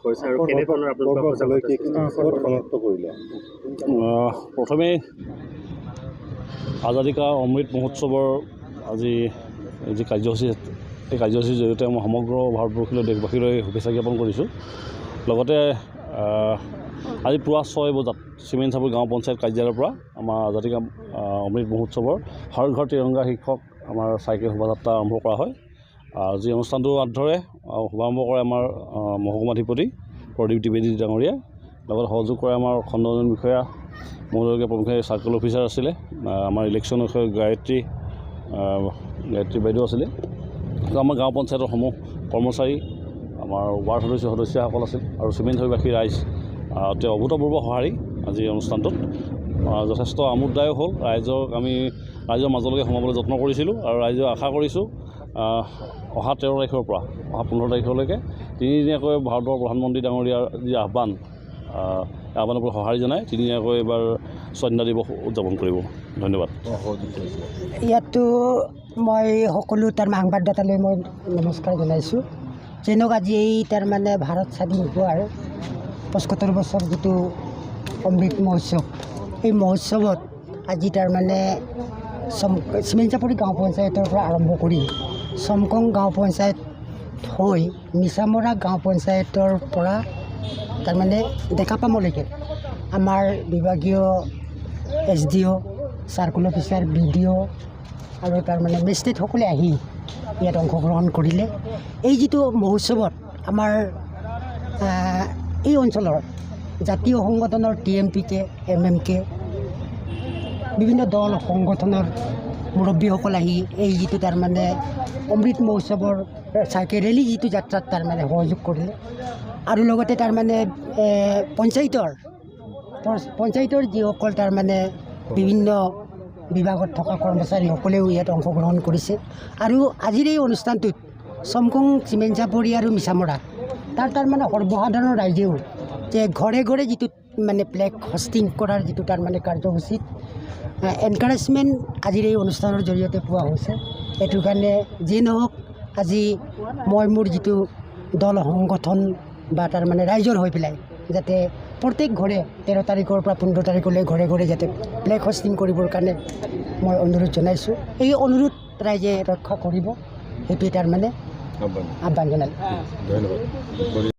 কৰিছে আৰু কেনেধৰণৰ প্ৰথমে আজাদী কা অমৃত মহোৎসৱৰ আজি যি কাৰ্যসূচী এই কাৰ্যসূচীৰ জৰিয়তে মই সমগ্ৰ ভাৰতবৰ্ষীয় দেশবাসীলৈ শুভেচ্ছা জ্ঞাপন কৰিছোঁ। লগতে আজি পুৱা 6 বজাত চিমেণ্ট চাপৰি গাঁও পঞ্চায়ত কাৰ্যালয়ৰ পৰা আমাৰ আজাদী কা অমৃত মহোৎসৱৰ হৰ ঘৰ তিৰংগা শীৰ্ষক আমাৰ চাইকেল শোভাযাত্ৰা আৰম্ভ কৰা হয়। যি অনুষ্ঠানটো আদৰে শুভাৰম্ভ কৰে আমাৰ মহকুমাধিপতি প্ৰদীপ দ্বিবেদী ডাঙৰীয়া, লগত সহযোগ কৰে আমাৰ খণ্ডজন বিষয়া মহোদয়গীয়া প্ৰমুখ চাৰ্কেল অফিচাৰ আছিলে, আমাৰ ইলেকশ্যন বিষয়া গায়ত্ৰী বাইদেউ আছিলে, আমাৰ গাঁও পঞ্চায়তৰ সমূহ কৰ্মচাৰী, আমাৰ ৱাৰ্ড সদস্যসকল আছিল আৰু চিমেণ্ট চাপৰিবাসী ৰাইজ অতি অভূতপূৰ্ব সঁহাৰি আজি অনুষ্ঠানটোত যথেষ্ট আমোদদায়ক হ'ল। ৰাইজৰ মাজলৈকে সোমাবলৈ যত্ন কৰিছিলোঁ আৰু ৰাইজে আশা কৰিছোঁ অহা 13 তাৰিখৰ পৰা অহা 15 তাৰিখলৈকে তিনিদিনীয়াকৈ ভাৰতৰ প্ৰধানমন্ত্ৰী ডাঙৰীয়াৰ যি আহ্বানৰ পৰা সঁহাৰি জনাই তিনিদিনীয়াকৈ এইবাৰ স্বাধীনতা দিৱস উদযাপন কৰিব। ধন্যবাদ। ইয়াতো মই সকলো সাংবাদিকতালৈ মই নমস্কাৰ জনাইছোঁ। যেনেক আজি এই ভাৰত স্বাধীন হোৱাৰ 75 বছৰ যিটো অমৃত মহোৎসৱ, এই মহোৎসৱত আজি চিমেণ্ট চাপৰি গাঁও পঞ্চায়তৰ পৰা আৰম্ভ কৰি চমকং গাঁও পঞ্চায়ত হৈ মিছামৰা গাঁও পঞ্চায়তৰ পৰা ডেকাপামলৈকে আমাৰ বিভাগীয় SDO, চাৰ্কুল অফিচাৰ, BDO আৰু মেজিষ্ট্ৰেটসকলে আহি ইয়াত অংশগ্ৰহণ কৰিলে। এই যিটো মহোৎসৱত আমাৰ এই অঞ্চলৰ জাতীয় সংগঠনৰ TMPK, MMK, বিভিন্ন দল সংগঠনৰ মুৰব্বীসকল আহি এই যিটো অমৃত মহোৎসৱৰ চাইকেল ৰেলী যিটো যাত্ৰাত সহযোগ কৰিলে আৰু লগতে পঞ্চায়তৰ যিসকল বিভিন্ন বিভাগত থকা কৰ্মচাৰীসকলেও ইয়াত অংশগ্ৰহণ কৰিছে। আৰু আজিৰ এই অনুষ্ঠানটোত চমকং, চিমেণ্ট চাপৰি আৰু মিছামৰা তাৰ সৰ্বসাধাৰণ ৰাইজেও যে ঘৰে ঘৰে যিটো প্লেগ হোষ্টিং কৰাৰ যিটো কাৰ্যসূচীত এনকাৰেজমেণ্ট আজিৰ এই অনুষ্ঠানৰ জৰিয়তে পোৱা হৈছে। এইটোৰ কাৰণে যি নহওক আজি মই মোৰ যিটো দল সংগঠন বা ৰাইজৰ হৈ পেলাই যাতে প্ৰত্যেক ঘৰে 13 তাৰিখৰ পৰা 15 তাৰিখলৈ ঘৰে ঘৰে যাতে প্লেগ হোষ্টিং কৰিবৰ কাৰণে মই অনুৰোধ জনাইছোঁ। এই অনুৰোধ ৰাইজে ৰক্ষা কৰিব, সেইটোৱে আহ্বান জনালোঁ। ধন্যবাদ।